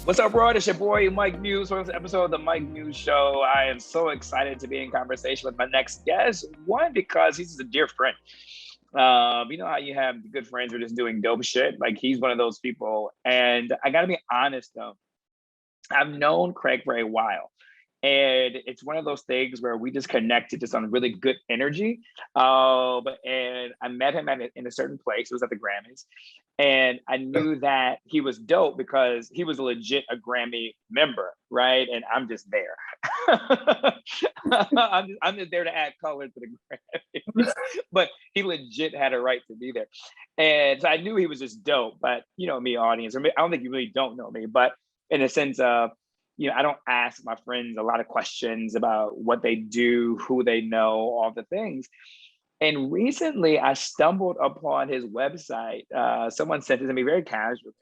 What's up, bro? It's your boy, Mike Muse, for this episode of the Mike Muse Show. I am so excited to be in conversation with my next guest. One, because he's a dear friend. You know how you have good friends who are just doing dope shit? Like, he's one of those people. And I got to be honest, though. I've known Craig for a while. And it's one of those things where we just connected just on really good energy. And I met him in a certain place. It was at the Grammys. And I knew that he was dope because he was a Grammy member, right? And I'm just there. I'm just there to add color to the Grammys. But he legit had a right to be there. And so I knew he was just dope. But you know me, audience. I don't think you really don't know me, but in a sense of, I don't ask my friends a lot of questions about what they do, who they know, all the things. And recently I stumbled upon his website. Someone sent it to me very casually.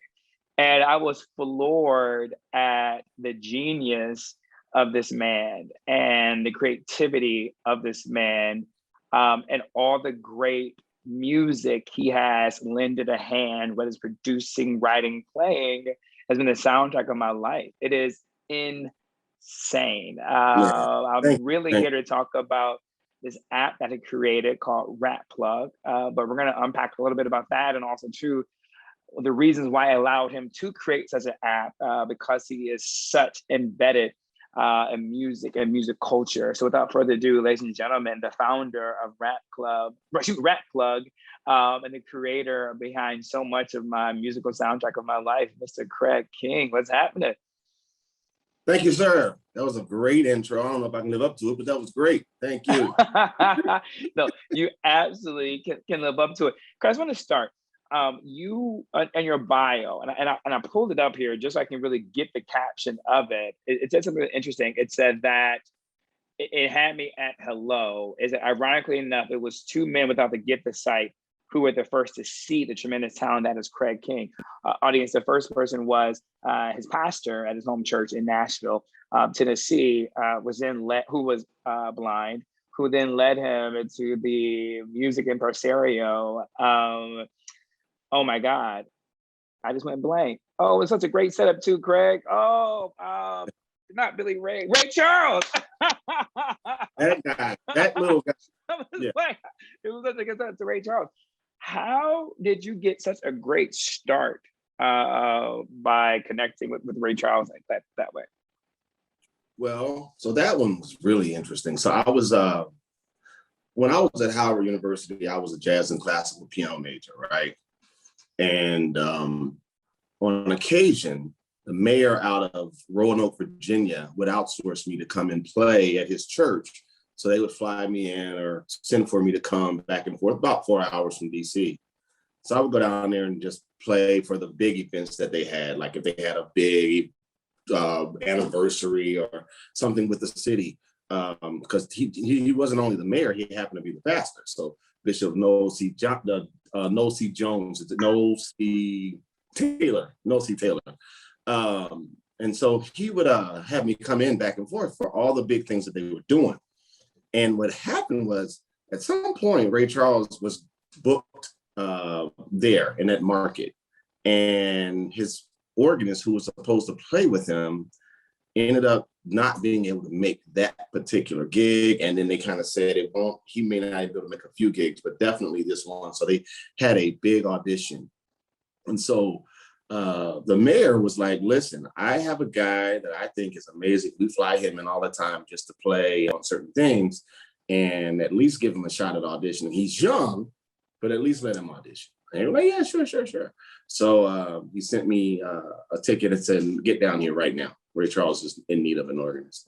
And I was floored at the genius of this man and the creativity of this man, and all the great music he has lended a hand, whether it's producing, writing, playing, has been the soundtrack of my life. It is insane. I'm really here to talk about this app that he created called RatPlug, but we're going to unpack a little bit about that, and also too the reasons why I allowed him to create such an app, because he is such embedded in music and music culture. So without further ado, ladies and gentlemen, the founder of RatPlug, and the creator behind so much of my musical soundtrack of my life, Mr. Craig King. What's happening? Thank you, sir. That was a great intro. I don't know if I can live up to it, but that was great. Thank you. No, you absolutely can live up to it. Craig, I want to start. You and your bio, and I pulled it up here just so I can really get the caption of it. It said something really interesting. It said that it had me at hello. Is that ironically enough, it was two men without the gift of sight who were the first to see the tremendous talent that is Craig King. Audience, the first person was his pastor at his home church in Nashville, Tennessee, who was blind, who then led him into the music impresario. Oh my God, I just went blank. Oh, it's such a great setup too, Craig. Oh, not Billy Ray, Ray Charles. That guy, that little guy. Yeah. It was such a good setup to Ray Charles. How did you get such a great start by connecting with Ray Charles like that way? Well, so that one was really interesting. So I was, when I was at Howard University, I was a jazz and classical piano major, right? And on occasion, the mayor out of Roanoke, Virginia would outsource me to come and play at his church. So they would fly me in or send for me to come back and forth, about 4 hours from DC. So I would go down there and just play for the big events that they had. Like if they had a big anniversary or something with the city, because he wasn't only the mayor, he happened to be the pastor. So Bishop Noel C. Jones, Noel C. Taylor. And so he would have me come in back and forth for all the big things that they were doing. And what happened was, at some point, Ray Charles was booked there in that market. And his organist, who was supposed to play with him, ended up not being able to make that particular gig. And then they kind of said he may not be able to make a few gigs, but definitely this one. So they had a big audition. And so the mayor was like, listen, I have a guy that I think is amazing. We fly him in all the time just to play on certain things and at least give him a shot at auditioning. He's young, but at least let him audition. And we're like, yeah, sure. So he sent me a ticket and said, get down here right now. Ray Charles is in need of an organist.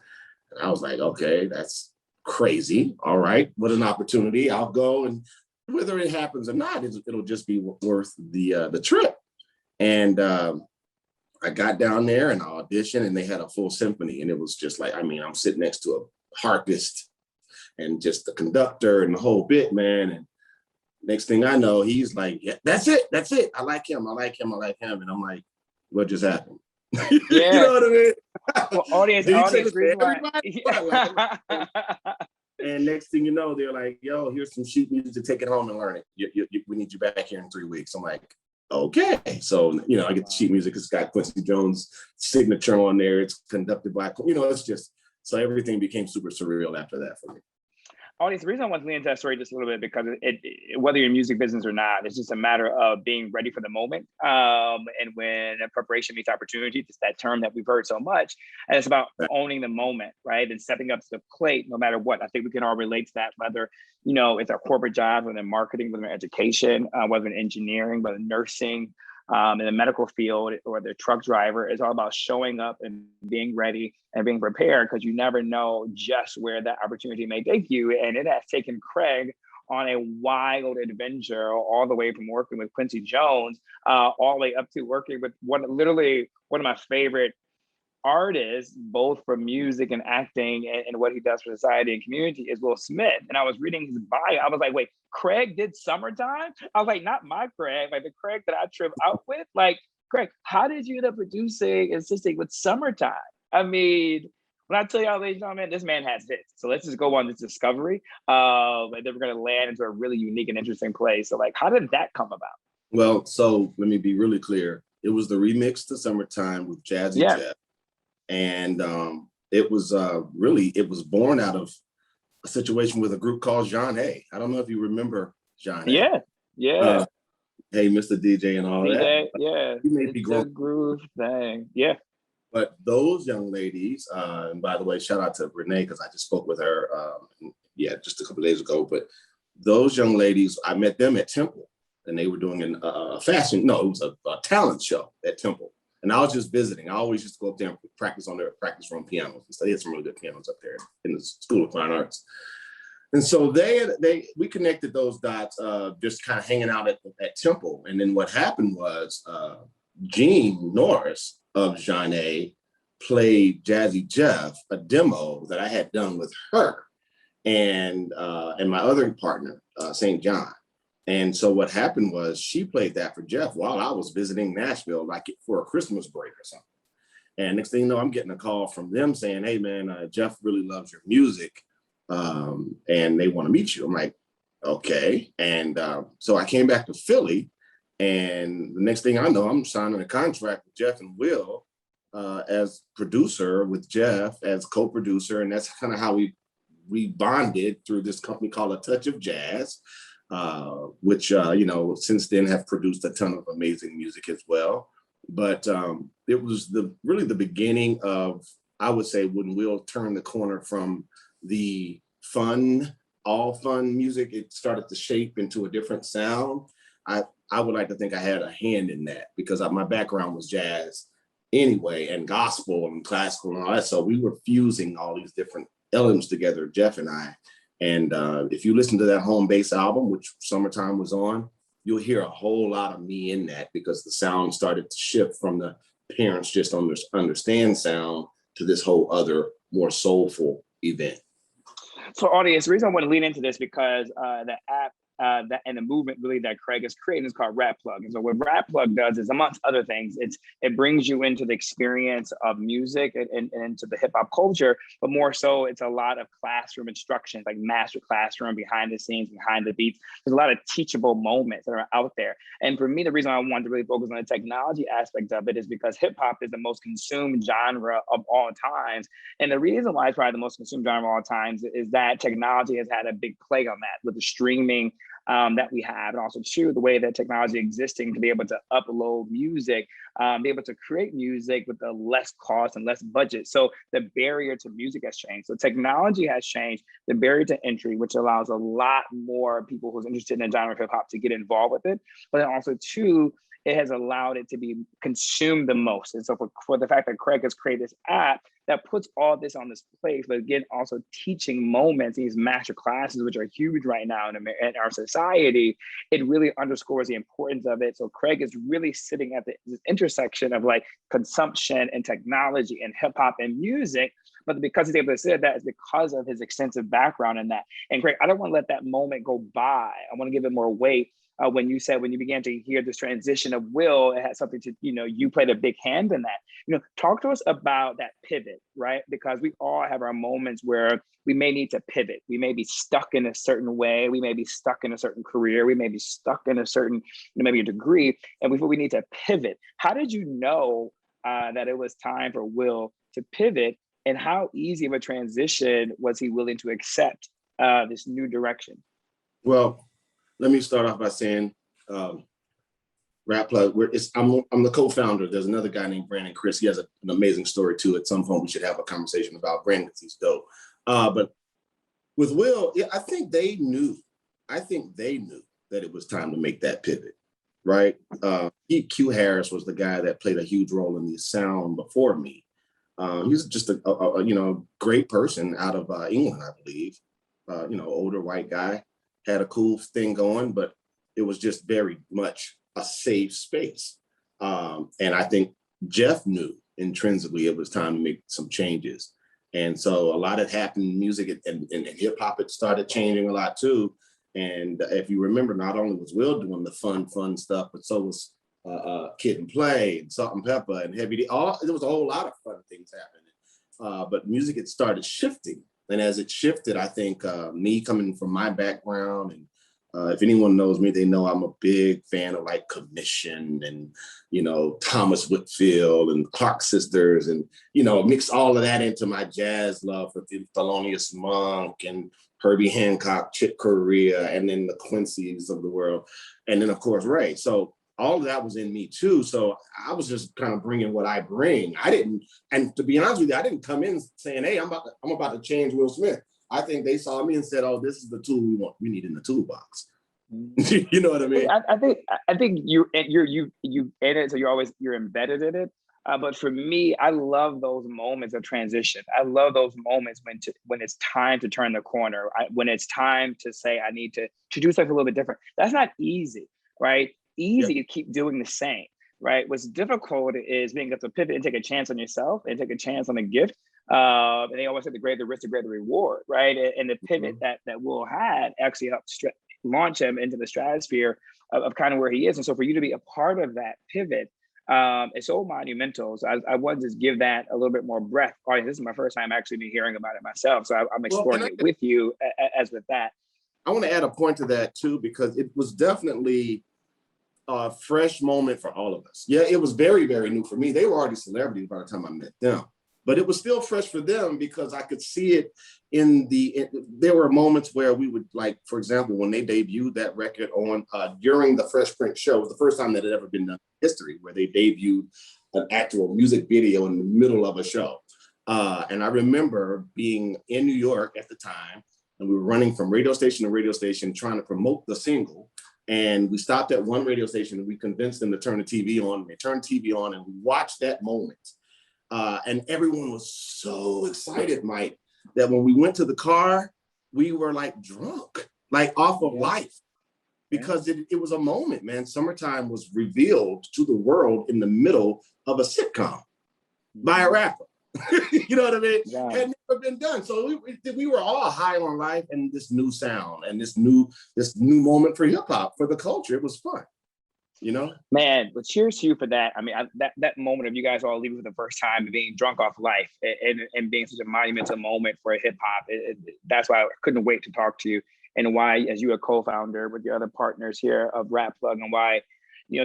And I was like, okay, that's crazy. All right, what an opportunity. I'll go, and whether it happens or not, it'll just be worth the trip. And I got down there and I auditioned, and they had a full symphony. And it was just like, I'm sitting next to a harpist and just the conductor and the whole bit, man. And next thing I know, he's like, yeah, that's it. I like him. And I'm like, what just happened? Yeah. You know what I mean? Well, audience And next thing you know, they're like, yo, here's some sheet music to take it home and learn it. We need you back here in 3 weeks. I'm like, okay. So, I get the sheet music. It's got Quincy Jones' signature on there. It's conducted by, it's just, so everything became super surreal after that for me. Audience, the reason I want to lean into that story just a little bit, because whether you're in music business or not, it's just a matter of being ready for the moment. And when preparation meets opportunity, it's that term that we've heard so much. And it's about owning the moment, right? And stepping up to the plate, no matter what. I think we can all relate to that, whether, it's our corporate job, whether in marketing, whether in education, whether in engineering, whether in nursing, in the medical field, or the truck driver. It's all about showing up and being ready and being prepared, because you never know just where that opportunity may take you. And it has taken Craig on a wild adventure, all the way from working with Quincy Jones, all the way up to working with literally one of my favorite artists, both for music and acting, and what he does for society and community, is Will Smith. And I was reading his bio. I was like, wait, Craig did Summertime? I was like, not my Craig, like the Craig that I trip out with. Like, Craig, how did you end up producing and assisting with Summertime? I mean, when I tell y'all, ladies and gentlemen, this man has hits. So let's just go on this discovery. And then we're going to land into a really unique and interesting place. So, like, how did that come about? Well, so let me be really clear. It was the remix to Summertime with Jazzy Jeff. And it was born out of a situation with a group called John Hay. I don't know if you remember John Hay. Yeah. Hey, Mr. DJ and all DJ, that. Yeah. You may be grown. Groove thing. Yeah. But those young ladies, and by the way, shout out to Renee, because I just spoke with her, just a couple of days ago. But those young ladies, I met them at Temple, and they were doing it was a talent show at Temple. And I was just visiting. I always used to go up there and practice on their practice room pianos. And so they had some really good pianos up there in the School of Fine Arts. And so we connected those dots, just kind of hanging out at Temple. And then what happened was Jean Norris of Jeanne played Jazzy Jeff, a demo that I had done with her and my other partner, St. John. And so what happened was she played that for Jeff while I was visiting Nashville, like for a Christmas break or something. And next thing you know, I'm getting a call from them saying, hey man, Jeff really loves your music, and they want to meet you. I'm like, okay. And so I came back to Philly, and the next thing I know, I'm signing a contract with Jeff and Will as producer, with Jeff as co-producer. And that's kind of how we bonded through this company called A Touch of Jazz. Which, since then have produced a ton of amazing music as well. But it was really the beginning of, I would say, when Will turned the corner from the all fun music, it started to shape into a different sound. I would like to think I had a hand in that, because my background was jazz anyway, and gospel and classical and all that. So we were fusing all these different elements together, Jeff and I. And if you listen to that Home Base album, which Summertime was on, you'll hear a whole lot of me in that, because the sound started to shift from the parents just understand sound to this whole other more soulful event. So audience, the reason I want to lean into this, because the app that and the movement really that Craig is creating is called RatPlug. And so what RatPlug does is, amongst other things, it brings you into the experience of music and into the hip hop culture, but more so it's a lot of classroom instructions, like master classroom, behind the scenes, behind the beats. There's a lot of teachable moments that are out there. And for me, the reason I wanted to really focus on the technology aspect of it is because hip hop is the most consumed genre of all times. And the reason why it's probably the most consumed genre of all times is that technology has had a big play on that, with the streaming that we have, and also too the way that technology existing to be able to upload music, be able to create music with a less cost and less budget. So the barrier to music has changed. So technology has changed the barrier to entry, which allows a lot more people who's interested in the genre of hip hop to get involved with it. But then also too, it has allowed it to be consumed the most. And so for the fact that Craig has created this app that puts all this on this place, but again, also teaching moments, these master classes, which are huge right now in our society, it really underscores the importance of it. So Craig is really sitting at this intersection of like consumption and technology and hip hop and music, But because he's able to say that is because of his extensive background in that. And Greg, I don't want to let that moment go by. I want to give it more weight. When you said, when you began to hear this transition of Will, it had something to, you played a big hand in that. Talk to us about that pivot, right? Because we all have our moments where we may need to pivot. We may be stuck in a certain way. We may be stuck in a certain career. We may be stuck in a certain, maybe a degree, and we need to pivot. How did you know that it was time for Will to pivot, and how easy of a transition was he willing to accept this new direction? Well, let me start off by saying, RatPlug, I'm the co-founder. There's another guy named Brandon Chris. He has an amazing story too. At some point, we should have a conversation about Brandon because he's dope. But with Will, I think they knew that it was time to make that pivot, right? Q Harris was the guy that played a huge role in the sound before me. He's just a great person out of England, I believe. Older white guy, had a cool thing going, but it was just very much a safe space. And I think Jeff knew intrinsically it was time to make some changes. And so a lot had happened in music, and hip hop had started changing a lot too. And if you remember, not only was Will doing the fun stuff, but so was Kid and Play and Salt and Pepper and Heavy D. There was a whole lot of fun things happening. But music had started shifting. And as it shifted, I think me coming from my background, and if anyone knows me, they know I'm a big fan of like Commission and, Thomas Whitfield and Clark Sisters, and, mix all of that into my jazz love for Thelonious Monk and Herbie Hancock, Chick Corea, and then the Quincy's of the world. And then, of course, Ray. So all of that was in me too. So I was just kind of bringing what I bring. And to be honest with you, I didn't come in saying, hey, I'm about to change Will Smith. I think they saw me and said, oh, this is the tool we need in the toolbox. You know what I mean? I think you in it, so you're embedded in it. But for me, I love those moments of transition. I love those moments when it's time to turn the corner, when it's time to say, I need to do something a little bit different. That's not easy, right? Easy to keep doing the same, right? What's difficult is being able to pivot and take a chance on yourself and take a chance on a gift. And they always say the greater the risk, the greater the reward, right? And the pivot that Will had actually helped launch him into the stratosphere of kind of where he is. And so for you to be a part of that pivot, it's so monumental. So I wanted to just give that a little bit more breath. This is my first time actually hearing about it myself. So I'm exploring it with you as with that. I want to add a point to that too, because it was definitely a fresh moment for all of us. Yeah, it was very, very new for me. They were already celebrities by the time I met them, but it was still fresh for them because I could see it there were moments where we would, like, for example, when they debuted that record on during the Fresh Prince show, it was the first time that it had ever been done in history, where they debuted an actual music video in the middle of a show. And I remember being in New York at the time, and we were running from radio station to radio station trying to promote the single. And we stopped at one radio station and we convinced them to turn the TV on. They turned the TV on and we watched that moment. And everyone was so excited, Mike, that when we went to the car, we were like drunk, like off of life, because it was a moment, man. Summertime was revealed to the world in the middle of a sitcom by a rapper. You know what I mean? Yeah. Had never been done. So we were all high on life and this new sound and this new moment for hip hop, for the culture. It was fun, Man, but cheers to you for that. I mean, that moment of you guys all leaving for the first time and being drunk off life and being such a monumental moment for hip hop. That's why I couldn't wait to talk to you, and why, as you a co-founder with your other partners here of RatPlug, and why,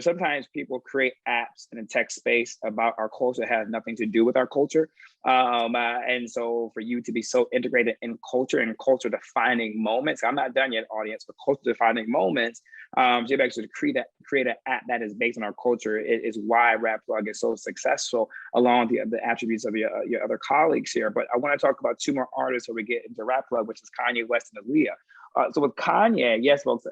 sometimes people create apps in the tech space about our culture that has nothing to do with our culture. And so for you to be so integrated in culture and culture defining moments, I'm not done yet, audience, but culture defining moments, to actually create an app that is based on our culture is why RatPlug is so successful, along the attributes of your other colleagues here. But I want to talk about two more artists before we get into RatPlug, which is Kanye West and Aaliyah. So with Kanye, yes, folks,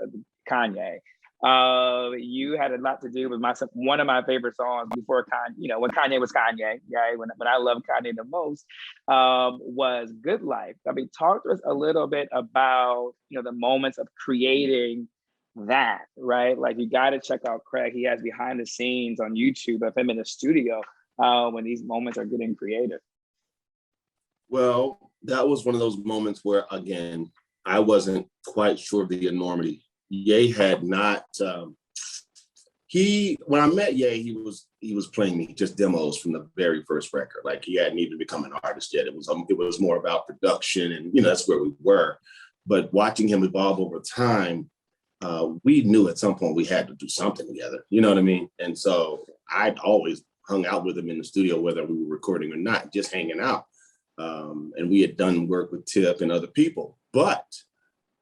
Kanye. You had a lot to do with one of my favorite songs before Kanye, when Kanye was Kanye, right? When I love Kanye the most, was Good Life. I mean, talk to us a little bit about, the moments of creating that, right? Like, you got to check out Craig. He has behind the scenes on YouTube of him in the studio when these moments are getting created. Well, that was one of those moments where, again, I wasn't quite sure of the enormity. Ye had not. When I met Ye, he was playing me just demos from the very first record. Like he hadn't even become an artist yet. It was more about production, and that's where we were. But watching him evolve over time, we knew at some point we had to do something together. You know what I mean? And so I'd always hung out with him in the studio, whether we were recording or not, just hanging out. And we had done work with Tip and other people. But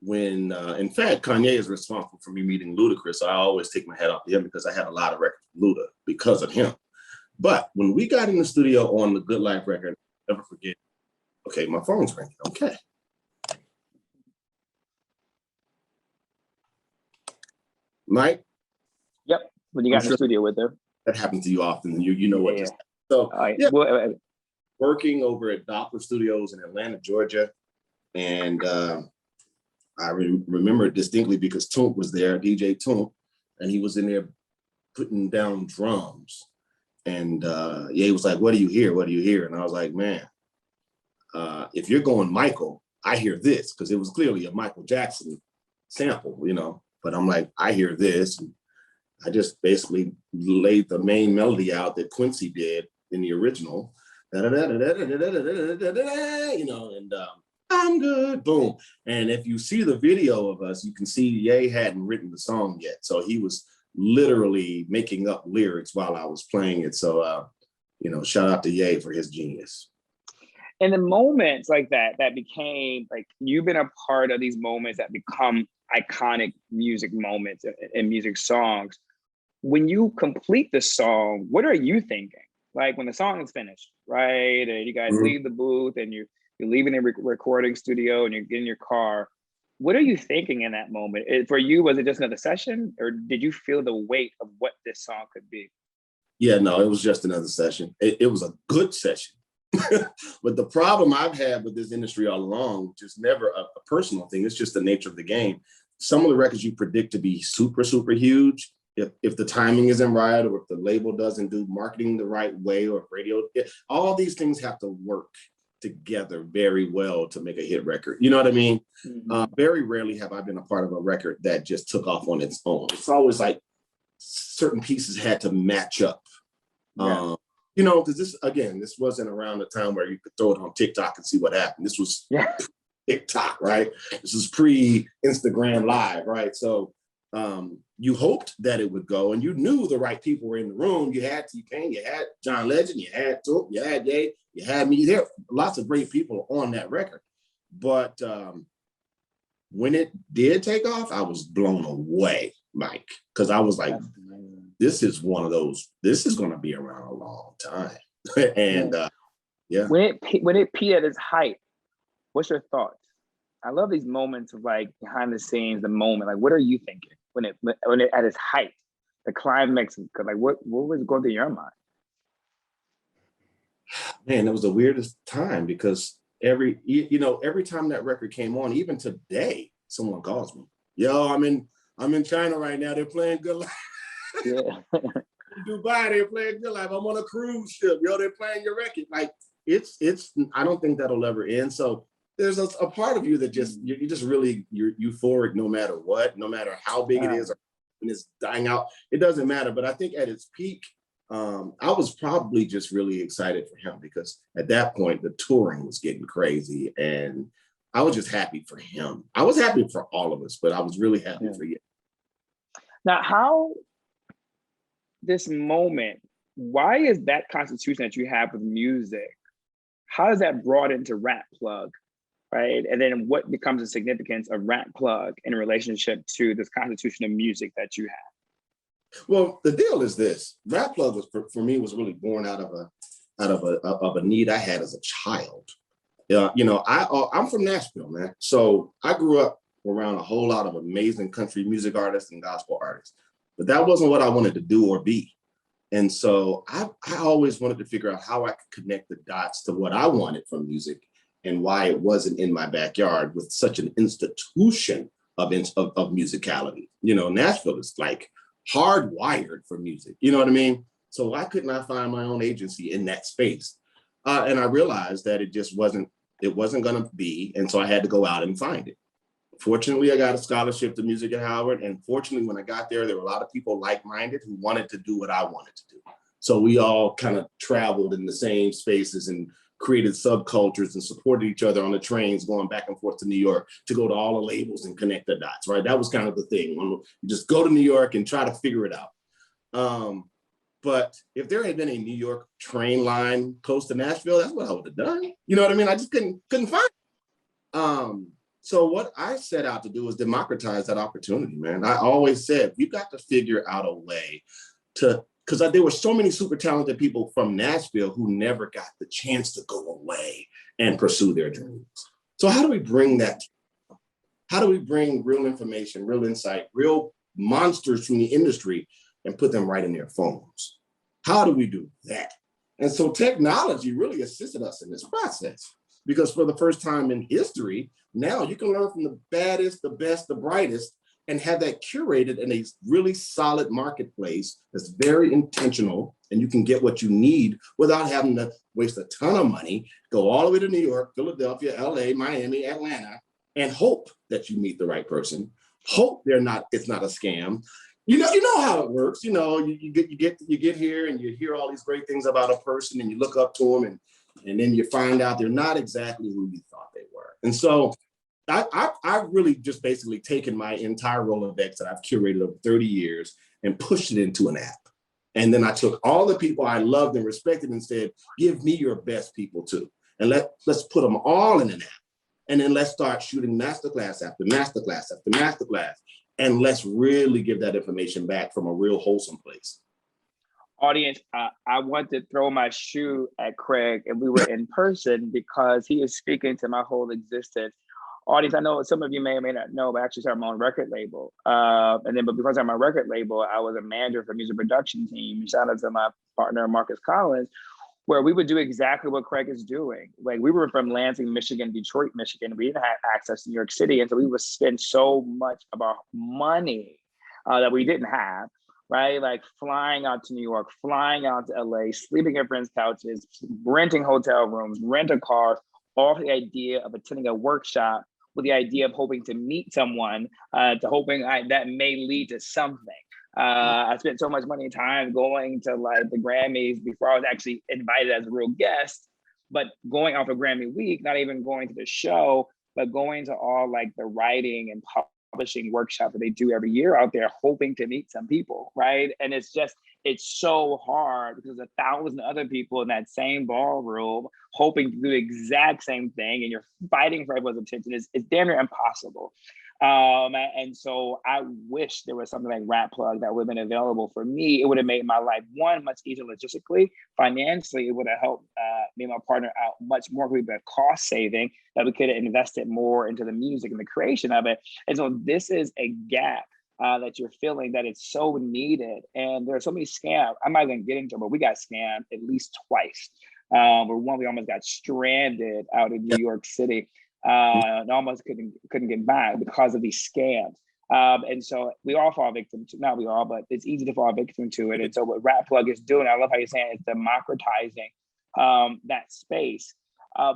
when, in fact, Kanye is responsible for me meeting Ludacris, so I always take my hat off to him because I had a lot of records with Luda because of him. But when we got in the studio on the Good Life record, I'll never forget, okay, my phone's ringing, okay. Mike? Yep, when you got in the studio with her. That happens to you often, you know what just happened. So, working over at Doppler Studios in Atlanta, Georgia, and I remember it distinctly because Toomp was there, DJ Toomp, and he was in there putting down drums. And he was like, "What do you hear? What do you hear?" And I was like, "Man, if you're going Michael, I hear this," because it was clearly a Michael Jackson sample, But I'm like, I hear this. And I just basically laid the main melody out that Quincy did in the original, and I'm good, boom. And if you see the video of us, you can see Ye hadn't written the song yet. So he was literally making up lyrics while I was playing it. So, shout out to Ye for his genius. And the moments like that became, like, you've been a part of these moments that become iconic music moments and music songs. When you complete the song, what are you thinking? Like when the song is finished, right? And you guys leave the booth and you're leaving the recording studio and you're in your car. What are you thinking in that moment? For you, was it just another session, or did you feel the weight of what this song could be? Yeah, no, it was just another session. It was a good session. But the problem I've had with this industry all along, just never a personal thing, it's just the nature of the game. Some of the records you predict to be super, super huge, if the timing isn't right, or if the label doesn't do marketing the right way, or radio, all these things have to work together very well to make a hit record. You know what I mean? Mm-hmm. Very rarely have I been a part of a record that just took off on its own. It's always like certain pieces had to match up. Yeah. Because this wasn't around the time where you could throw it on TikTok and see what happened. This was TikTok, right? This is pre-Instagram Live, right? So you hoped that it would go, and you knew the right people were in the room. You had T-Pain, you had John Legend, you had Toop, you had Ye, you had me. There lots of great people on that record. But when it did take off, I was blown away, Mike, because I was like, this is one of those, this is going to be around a long time. And when it peaked at its height, what's your thoughts? I love these moments of like behind the scenes, the moment. Like, what are you thinking when it at its height, the climax? Like, what was going through your mind? Man, it was the weirdest time because every time that record came on, even today, someone calls me. Yo, I'm in China right now. They're playing Good Life. Yeah. In Dubai, they're playing Good Life. I'm on a cruise ship. Yo, they're playing your record. Like it's. I don't think that'll ever end. So there's a part of you that you're just really euphoric no matter what, no matter how big it is or when it's dying out. It doesn't matter. But I think at its peak, I was probably just really excited for him because at that point the touring was getting crazy, and I was just happy for him. I was happy for all of us, but I was really happy for you. Now, how this moment, why is that constitution that you have with music, how is that brought into RatPlug, right? And then what becomes the significance of RatPlug in relationship to this constitution of music that you have? Well, the deal is this: RatPlug was for me was really born out of a need I had as a child. I'm from Nashville, man. So I grew up around a whole lot of amazing country music artists and gospel artists, but that wasn't what I wanted to do or be. And so I always wanted to figure out how I could connect the dots to what I wanted from music and why it wasn't in my backyard with such an institution of musicality. Nashville is like hardwired for music. You know what I mean? So why couldn't I find my own agency in that space? And I realized that it just wasn't It wasn't going to be. And so I had to go out and find it. Fortunately, I got a scholarship to music at Howard. And fortunately, when I got there were a lot of people like-minded who wanted to do what I wanted to do. So we all kind of traveled in the same spaces and created subcultures and supported each other on the trains going back and forth to New York to go to all the labels and connect the dots, right? That was kind of the thing. You just go to New York and try to figure it out. But if there had been a New York train line close to Nashville, that's what I would have done. You know what I mean? I just couldn't find it. So what I set out to do was democratize that opportunity, man. I always said, we've got to figure out a way because there were so many super talented people from Nashville who never got the chance to go away and pursue their dreams. So how do we bring that? How do we bring real information, real insight, real monsters from the industry and put them right in their phones? How do we do that? And so technology really assisted us in this process, because for the first time in history, now you can learn from the baddest, the best, the brightest, and have that curated in a really solid marketplace that's very intentional, and you can get what you need without having to waste a ton of money, go all the way to New York, Philadelphia, LA, Miami, Atlanta, and hope that you meet the right person. Hope it's not a scam. You know how it works. You get here and you hear all these great things about a person and you look up to them and then you find out they're not exactly who you thought they were. And so I've really just basically taken my entire Rolodex that I've curated over 30 years and pushed it into an app. And then I took all the people I loved and respected and said, give me your best people too. And let's put them all in an app. And then let's start shooting masterclass after masterclass after masterclass. And let's really give that information back from a real wholesome place. Audience, I want to throw my shoe at Craig if we were in person, because he is speaking to my whole existence. Audience, I know some of you may or may not know, but I actually started my own record label. But because I'm a record label, I was a manager for the music production team. Shout out to my partner, Marcus Collins, where we would do exactly what Craig is doing. Like, we were from Lansing, Michigan, Detroit, Michigan. We didn't have access to New York City. And so we would spend so much of our money that we didn't have, right? Like flying out to New York, flying out to LA, sleeping at friends' couches, renting hotel rooms, rent a car, all the idea of attending a workshop with the idea of hoping to meet someone, to hoping that may lead to something. I spent so much money and time going to like the Grammys before I was actually invited as a real guest, but going out for Grammy week, not even going to the show, but going to all like the writing and publishing workshop that they do every year out there, hoping to meet some people, right? And it's so hard because there's 1,000 other people in that same ballroom hoping to do the exact same thing, and you're fighting for everyone's attention. It's damn near impossible. And so I wish there was something like RatPlug that would have been available for me. It would have made my life, one, much easier logistically. Financially, it would have helped me and my partner out much more. We've been cost saving that we could have invested more into the music and the creation of it. And so this is a gap that you're feeling that it's so needed. And there are so many scams. I'm not going to get into it, but we got scammed at least twice. Where one, we almost got stranded out in New York City. And almost couldn't get by because of these scams. And so we all fall victim to, not we all, but it's easy to fall victim to it. And so what RatPlug is doing, I love how you're saying it's democratizing that space.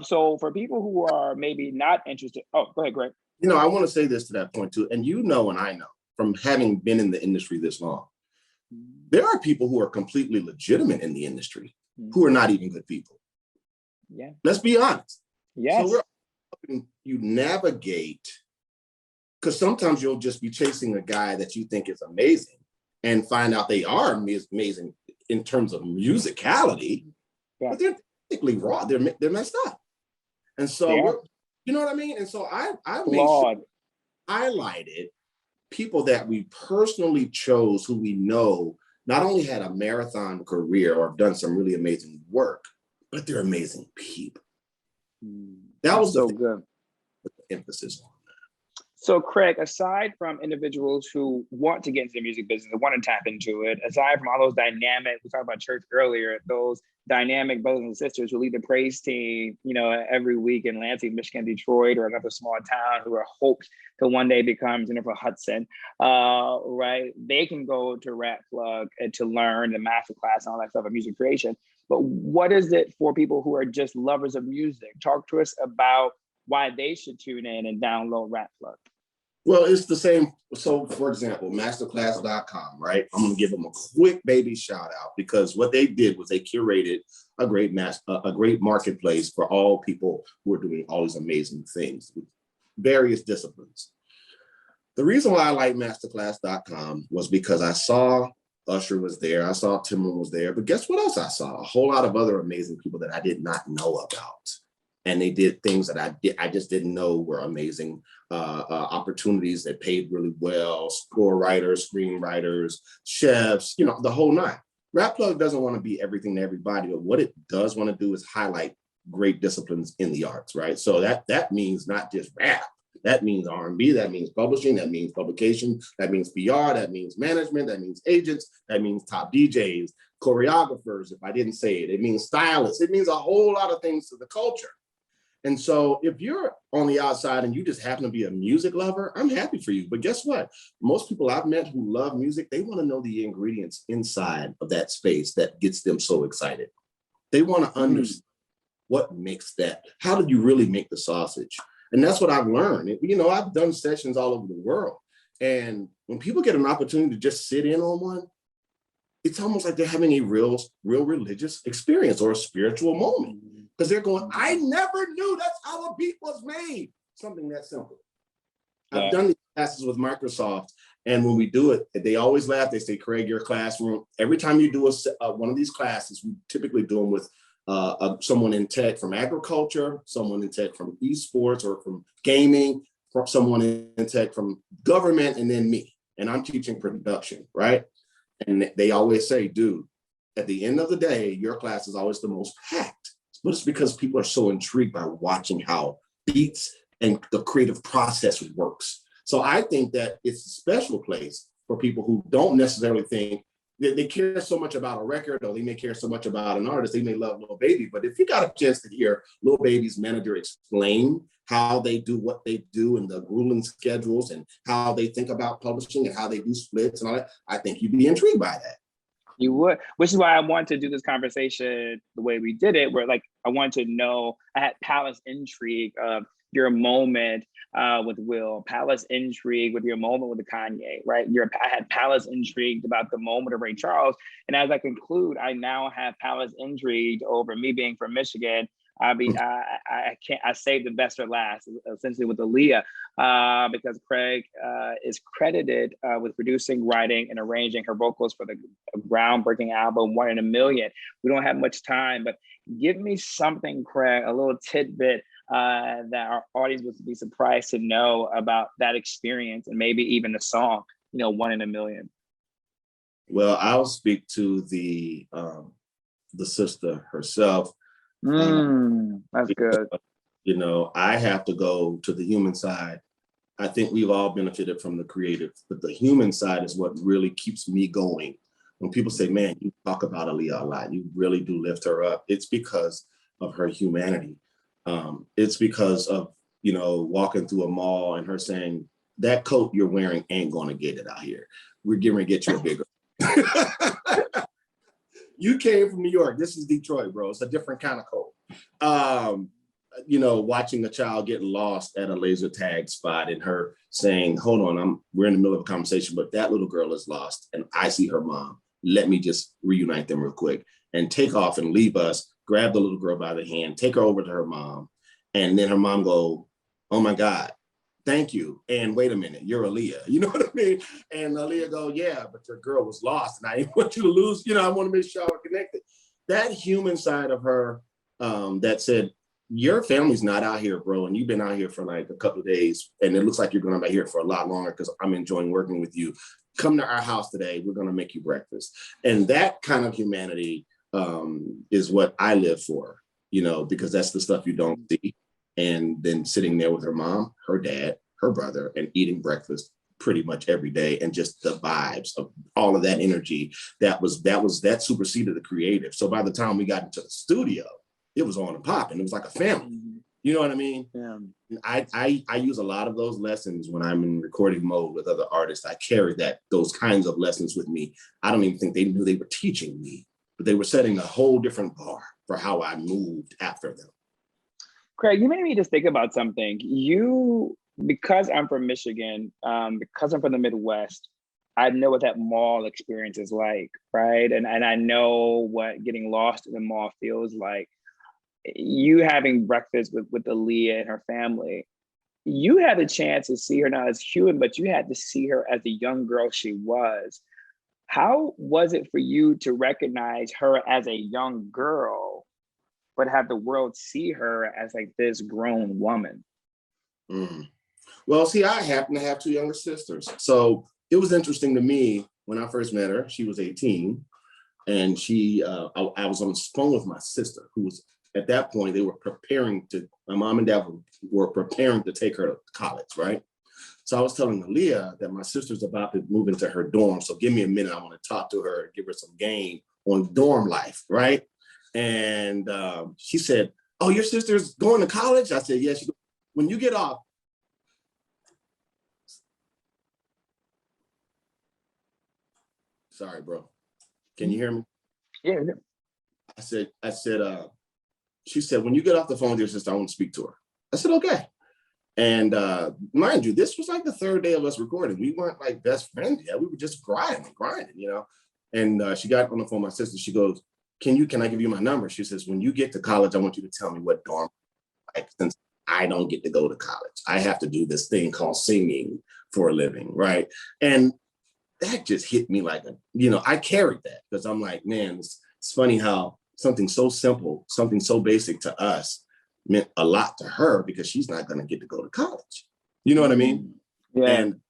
So for people who are maybe not interested, go ahead, Greg. I want to say this to that point too. And and I know from having been in the industry this long, there are people who are completely legitimate in the industry who are not even good people. Yeah. Let's be honest. Yes. So we're helping you navigate, because sometimes you'll just be chasing a guy that you think is amazing and find out they are amazing in terms of musicality, but they're technically raw. They're messed up. And so, you know what I mean? And so I made sure highlighted people that we personally chose who we know not only had a marathon career or have done some really amazing work, but they're amazing people. That was so good. With the emphasis on that. So Craig, aside from individuals who want to get into the music business and want to tap into it, aside from all those dynamic, we talked about church earlier, those dynamic brothers and sisters who lead the praise team, every week in Lansing, Michigan, Detroit, or another small town, who are hoped to one day become Jennifer Hudson, right? They can go to RatPlug to learn the masterclass and all that stuff of music creation. But what is it for people who are just lovers of music? Talk to us about why they should tune in and download RatPlug. Well, it's the same. So, for example, masterclass.com, right? I'm going to give them a quick baby shout out, because what they did was they curated a great marketplace for all people who are doing all these amazing things with various disciplines. The reason why I like masterclass.com was because I saw Usher was there, I saw Timberland was there, but guess what else I saw? A whole lot of other amazing people that I did not know about. And they did things that I just didn't know were amazing. Opportunities that paid really well, score writers, screenwriters, chefs, the whole nine. RatPlug doesn't want to be everything to everybody, but what it does want to do is highlight great disciplines in the arts, right? So that means not just rap. That means R&B, that means publishing, that means publication, that means PR, that means management, that means agents, that means top DJs, choreographers, if I didn't say it. It means stylists. It means a whole lot of things to the culture. And so if you're on the outside and you just happen to be a music lover, I'm happy for you. But guess what? Most people I've met who love music, they want to know the ingredients inside of that space that gets them so excited. They want to understand what makes that. How did you really make the sausage? And that's what I've learned. I've done sessions all over the world. And when people get an opportunity to just sit in on one, it's almost like they're having a real religious experience or a spiritual moment. Because they're going, I never knew that's how a beat was made. Something that simple. Yeah. I've done these classes with Microsoft, and when we do it, they always laugh. They say, Craig, your classroom. Every time you do one of these classes, we typically do them with someone in tech from agriculture, someone in tech from esports or from gaming, someone in tech from government, and then me. And I'm teaching production, right? And they always say, dude, at the end of the day, your class is always the most packed. But it's because people are so intrigued by watching how beats and the creative process works. So I think that it's a special place for people who don't necessarily think that they care so much about a record, or they may care so much about an artist. They may love Lil Baby, but if you got a chance to hear Lil Baby's manager explain how they do what they do and the grueling schedules and how they think about publishing and how they do splits and all that, I think you'd be intrigued by that. You would, which is why I wanted to do this conversation the way we did it, where I wanted to know, I had palace intrigue of your moment with Will, palace intrigue with your moment with the Kanye, right? I had palace intrigued about the moment of Ray Charles. And as I conclude, I now have palace intrigued over me being from Michigan. I saved the best for last, essentially with Aaliyah, because Craig is credited with producing, writing, and arranging her vocals for the groundbreaking album, 1 in a Million. We don't have much time, but give me something, Craig, a little tidbit that our audience would be surprised to know about that experience, and maybe even the song, 1 in a Million. Well, I'll speak to the sister herself. That's good. I have to go to the human side. I think we've all benefited from the creative, but the human side is what really keeps me going. When people say, man, you talk about Aaliyah a lot, you really do lift her up. It's because of her humanity. It's because of, walking through a mall and her saying, that coat you're wearing ain't going to get it out here. We're getting to get you a bigger. You came from New York. This is Detroit, bro. It's a different kind of cold. Watching a child get lost at a laser tag spot and her saying, hold on, we're in the middle of a conversation, but that little girl is lost and I see her mom. Let me just reunite them real quick and take off and leave us, grab the little girl by the hand, take her over to her mom. And then her mom go, oh my God, thank you. And wait a minute, you're Aaliyah. You know what I mean? And Aaliyah go, yeah, but your girl was lost and I didn't want you to lose. I want to make sure we're connected. That human side of her that said, your family's not out here, bro. And you've been out here for like a couple of days. And it looks like you're going to be here for a lot longer because I'm enjoying working with you. Come to our house today. We're going to make you breakfast. And that kind of humanity is what I live for, because that's the stuff you don't see. And then sitting there with her mom, her dad, her brother, and eating breakfast pretty much every day, and just the vibes of all of that energy that superseded the creative. So by the time we got into the studio, it was on and popping. It was like a family. You know what I mean? Yeah. I use a lot of those lessons when I'm in recording mode with other artists. I carry those kinds of lessons with me. I don't even think they knew they were teaching me. but they were setting a whole different bar for how I moved after them. Craig, you made me just think about something. Because I'm from Michigan, because I'm from the Midwest, I know what that mall experience is like, right? And I know what getting lost in the mall feels like. You having breakfast with Aaliyah and her family, you had the chance to see her not as human, but you had to see her as the young girl she was. How was it for you to recognize her as a young girl, but have the world see her as like this grown woman? Mm. Well, see, I happen to have two younger sisters. So it was interesting to me when I first met her. She was 18, and I was on the phone with my sister, who was, at that point, my mom and dad were preparing to take her to college, right? So I was telling Aaliyah that my sister's about to move into her dorm. So give me a minute. I want to talk to her and give her some game on dorm life, right? And she said, "Oh, your sister's going to college?" I said, "Yes." When you get off. Sorry, bro. Can you hear me? Yeah. She said, "When you get off the phone with your sister, I want to speak to her." I said, "Okay." And mind you, this was like the third day of us recording. We weren't like best friends yet. We were just grinding, you know? And she got on the phone with my sister. She goes, can I give you my number? She says, "When you get to college, I want you to tell me what dorm, like, since I don't get to go to college. I have to do this thing called singing for a living, right?" And that just hit me like I carried that because I'm like, man, it's funny how something so simple, something so basic to us meant a lot to her because she's not going to get to go to college. You know what I mean? Yeah. And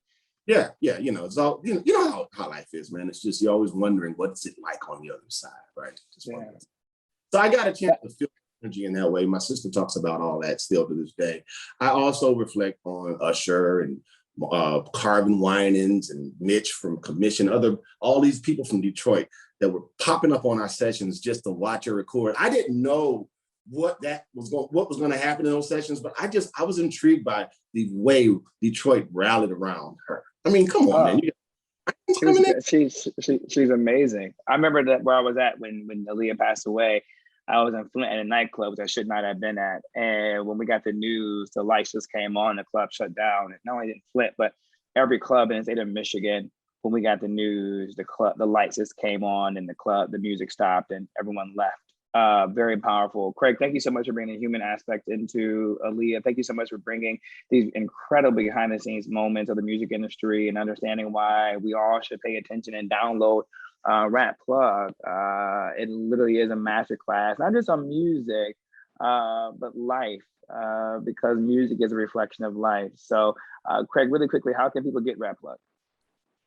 yeah, it's all, you know how life is, man. It's just, you're always wondering what's it like on the other side, right? So I got a chance to feel energy in that way. My sister talks about all that still to this day. I also reflect on Usher and Carvin Winans and Mitch from Commission, all these people from Detroit that were popping up on our sessions just to watch her record. I didn't know what was going to happen in those sessions, but I was intrigued by the way Detroit rallied around her. I mean, come on, man. She's amazing. I remember that where I was at when Aaliyah passed away. I was in Flint at a nightclub which I should not have been at. And when we got the news, the lights just came on, the club shut down. And not only in Flint, but every club in the state of Michigan, when we got the news, the lights just came on and the music stopped and everyone left. Very powerful. Craig, thank you so much for bringing the human aspect into Aaliyah. Thank you so much for bringing these incredibly behind the scenes moments of the music industry and understanding why we all should pay attention and download RatPlug. It literally is a masterclass, not just on music, but life, because music is a reflection of life. So, Craig, really quickly, how can people get RatPlug?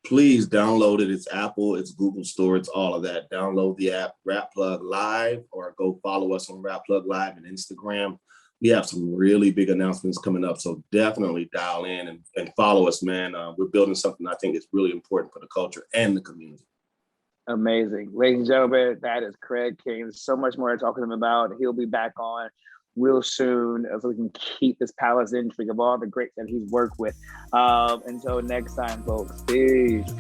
Please download it. It's Apple, it's Google Store, it's all of that. Download the app RatPlug Live, or go follow us on RatPlug Live and Instagram. We have some really big announcements coming up, so definitely dial in and follow us, man. We're building something I think is really important for the culture and the community. Amazing. Ladies and gentlemen, that is Craig King. There's so much more to talk to him about. He'll be back on real soon so we can keep this palace intrigue of all the greats that he's worked with. Until next time, folks. Peace.